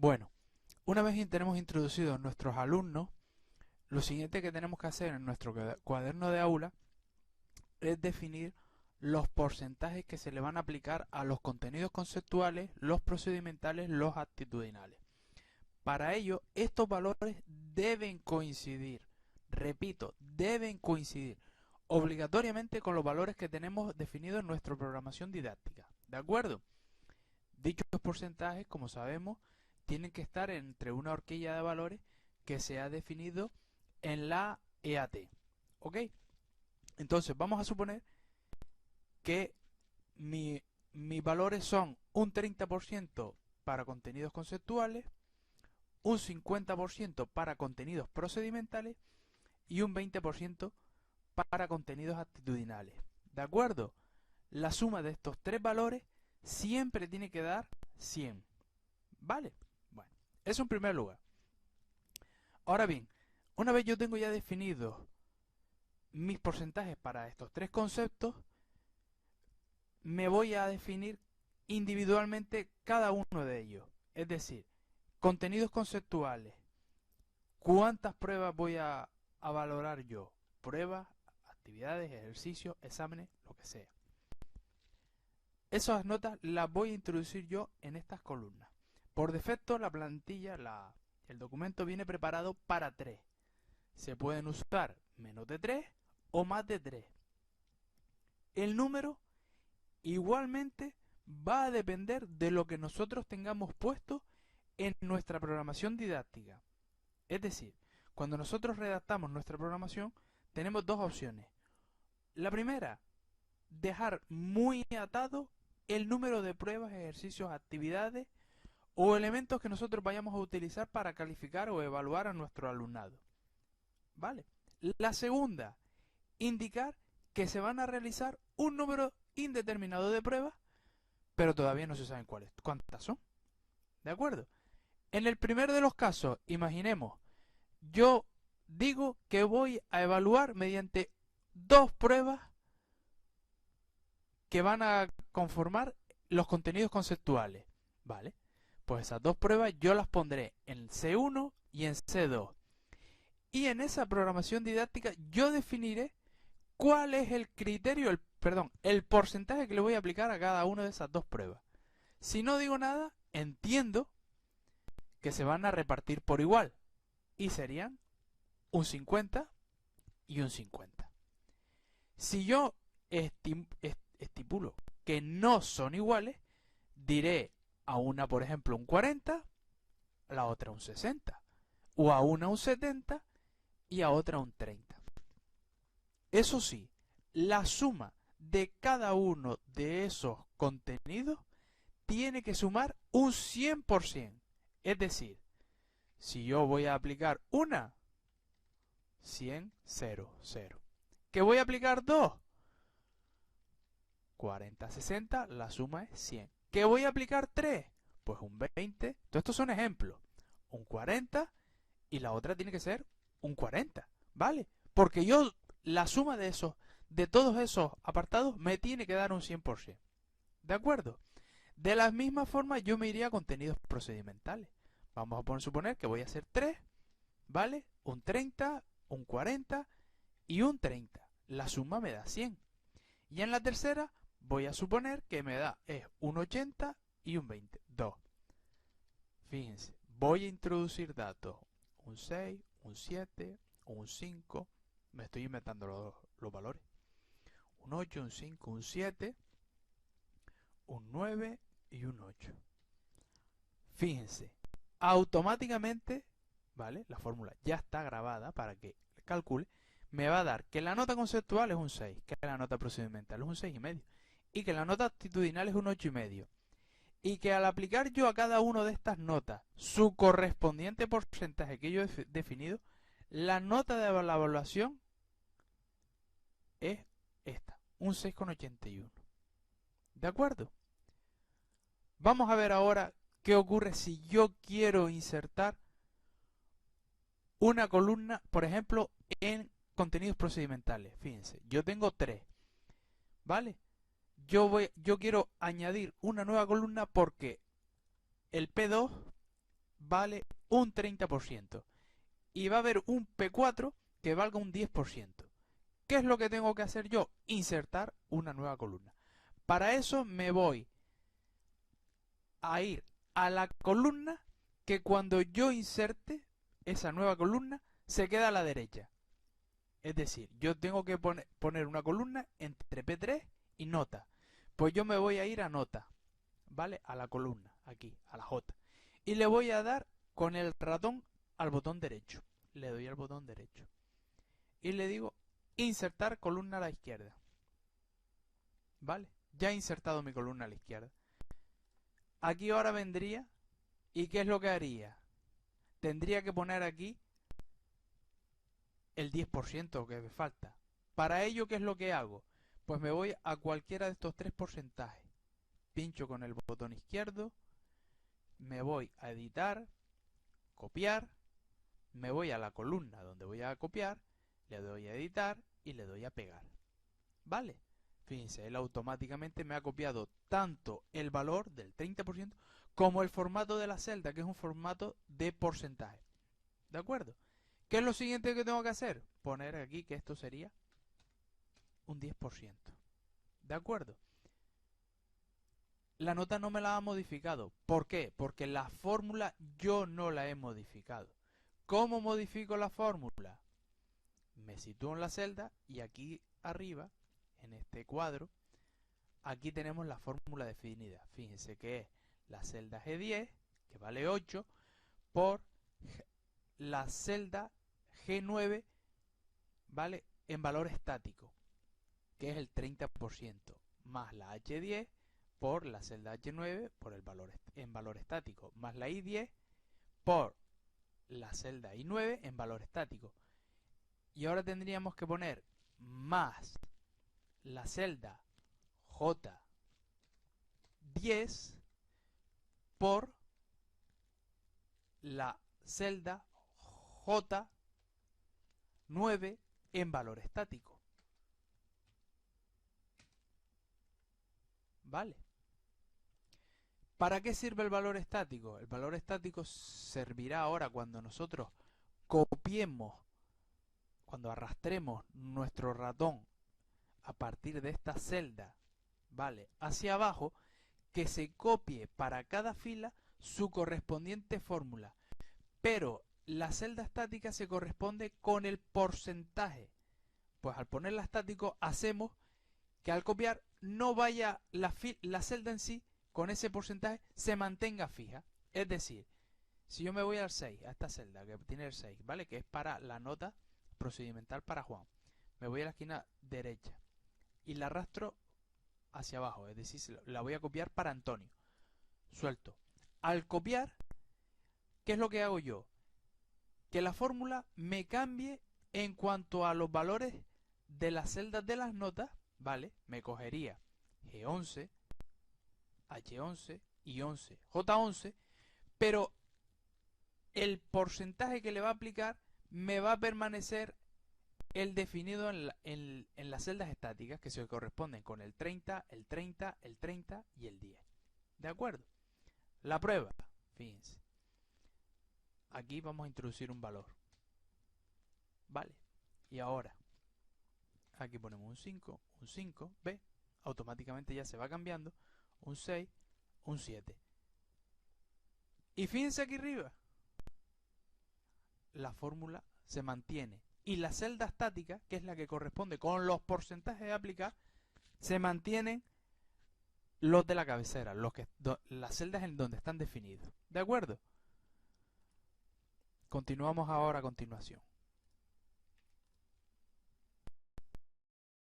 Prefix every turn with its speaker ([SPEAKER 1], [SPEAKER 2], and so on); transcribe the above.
[SPEAKER 1] Bueno, una vez que tenemos introducidos nuestros alumnos, lo siguiente que tenemos que hacer en nuestro cuaderno de aula es definir los porcentajes que se le van a aplicar a los contenidos conceptuales, los procedimentales, los actitudinales. Para ello, estos valores deben coincidir. Repito, deben coincidir obligatoriamente con los valores que tenemos definidos en nuestra programación didáctica. ¿De acuerdo? Dichos porcentajes, como sabemos, tienen que estar entre una horquilla de valores que se ha definido en la EAT. ¿Ok? Entonces, vamos a suponer que mis valores son un 30% para contenidos conceptuales, un 50% para contenidos procedimentales y un 20% para contenidos actitudinales. ¿De acuerdo? La suma de estos tres valores siempre tiene que dar 100. ¿Vale? Bueno, eso en primer lugar. Ahora bien, una vez yo tengo ya definidos mis porcentajes para estos tres conceptos, me voy a definir individualmente cada uno de ellos. Es decir, contenidos conceptuales. ¿Cuántas pruebas voy a valorar yo? Pruebas, actividades, ejercicios, exámenes, lo que sea. Esas notas las voy a introducir yo en estas columnas. Por defecto la plantilla, el documento viene preparado para 3. Se pueden usar menos de 3 o más de 3. El número igualmente va a depender de lo que nosotros tengamos puesto en nuestra programación didáctica. Es decir, cuando nosotros redactamos nuestra programación, tenemos dos opciones. La primera, dejar muy atado el número de pruebas, ejercicios, actividades o elementos que nosotros vayamos a utilizar para calificar o evaluar a nuestro alumnado. ¿Vale? La segunda, indicar que se van a realizar un número indeterminado de pruebas, pero todavía no se saben cuántas son. ¿De acuerdo? En el primero de los casos, imaginemos, yo digo que voy a evaluar mediante 2 pruebas que van a conformar los contenidos conceptuales. ¿Vale? Pues esas 2 pruebas yo las pondré en C1 y en C2. Y en esa programación didáctica yo definiré cuál es el criterio, el porcentaje que le voy a aplicar a cada una de esas 2 pruebas. Si no digo nada, entiendo que se van a repartir por igual. Y serían un 50 y un 50. Si yo estipulo que no son iguales, diré a una, por ejemplo, un 40, a la otra un 60, o a una un 70 y a otra un 30. Eso sí, la suma de cada uno de esos contenidos tiene que sumar un 100%. Es decir, si yo voy a aplicar una, 100, 0, 0. ¿Que voy a aplicar 2? 40, 60, la suma es 100. ¿Que voy a aplicar 3? Pues un 20. Todos estos son ejemplos. Un 40 y la otra tiene que ser un 40. ¿Vale? Porque yo, la suma de todos esos apartados me tiene que dar un 100%. ¿De acuerdo? De la misma forma yo me iría a contenidos procedimentales. Vamos a suponer que voy a hacer 3, ¿vale? Un 30, un 40 y un 30. La suma me da 100. Y en la tercera voy a suponer que me da un 80 y un 20. 2. Fíjense, voy a introducir datos. Un 6, un 7, un 5. Me estoy inventando los valores. Un 8, un 5, un 7, un 9 y un 8. Fíjense, automáticamente, ¿vale? La fórmula ya está grabada para que calcule. Me va a dar que la nota conceptual es un 6, que la nota procedimental es un 6,5 y que la nota actitudinal es un 8,5. Y que al aplicar yo a cada una de estas notas su correspondiente porcentaje que yo he definido, la nota de la evaluación es esta, un 6,81. ¿De acuerdo? Vamos a ver ahora qué ocurre si yo quiero insertar una columna, por ejemplo, en contenidos procedimentales. Fíjense, yo tengo 3, ¿vale? Yo quiero añadir una nueva columna porque el P2 vale un 30% y va a haber un P4 que valga un 10%. ¿Qué es lo que tengo que hacer yo? Insertar una nueva columna. Para eso me voy a ir a la columna que cuando yo inserte esa nueva columna se queda a la derecha. Es decir, yo tengo que poner una columna entre P3 y nota. Pues yo me voy a ir a nota, ¿vale? A la columna, aquí, a la J. Y le voy a dar con el ratón al botón derecho. Le doy al botón derecho. Y le digo insertar columna a la izquierda. ¿Vale? Ya he insertado mi columna a la izquierda. Aquí ahora vendría, ¿y qué es lo que haría? Tendría que poner aquí el 10% que me falta. Para ello, ¿qué es lo que hago? Pues me voy a cualquiera de estos tres porcentajes. Pincho con el botón izquierdo, me voy a editar, copiar, me voy a la columna donde voy a copiar, le doy a editar y le doy a pegar. ¿Vale? Fíjense, él automáticamente me ha copiado tanto el valor del 30% como el formato de la celda, que es un formato de porcentaje. ¿De acuerdo? ¿Qué es lo siguiente que tengo que hacer? Poner aquí que esto sería un 10%. ¿De acuerdo? La nota no me la ha modificado. ¿Por qué? Porque la fórmula yo no la he modificado. ¿Cómo modifico la fórmula? Me sitúo en la celda y aquí arriba, en este cuadro, aquí tenemos la fórmula definida. Fíjense que es la celda G10, que vale 8, por la celda G9, ¿vale? En valor estático, que es el 30%, más la H10 por la celda H9 por el valor en valor estático, más la I10 por la celda I9 en valor estático. Y ahora tendríamos que poner más la celda J10 por la celda J9 en valor estático. ¿Vale? ¿Para qué sirve el valor estático? El valor estático servirá ahora cuando nosotros copiemos, cuando arrastremos nuestro ratón a partir de esta celda, ¿vale? Hacia abajo, que se copie para cada fila su correspondiente fórmula. Pero la celda estática se corresponde con el porcentaje. Pues al ponerla estático hacemos que al copiar no vaya la celda en sí con ese porcentaje se mantenga fija. Es decir, si yo me voy al 6, a esta celda que tiene el 6, ¿vale? Que es para la nota procedimental para Juan. Me voy a la esquina derecha y la arrastro hacia abajo, es decir, la voy a copiar para Antonio. Suelto. Al copiar, ¿qué es lo que hago yo? Que la fórmula me cambie en cuanto a los valores de las celdas de las notas, ¿vale? Me cogería G11, H11 y 11, J11, pero el porcentaje que le va a aplicar me va a permanecer el definido en las celdas estáticas que se corresponden con el 30, el 30, el 30 y el 10. ¿De acuerdo? La prueba, fíjense. Aquí vamos a introducir un valor. ¿Vale? Y ahora, aquí ponemos un 5, ¿ve? Automáticamente ya se va cambiando. Un 6, un 7. Y fíjense aquí arriba. La fórmula se mantiene. Y la celda estática, que es la que corresponde con los porcentajes de aplicar, se mantienen los de la cabecera, las celdas en donde están definidos. ¿De acuerdo? Continuamos ahora a continuación.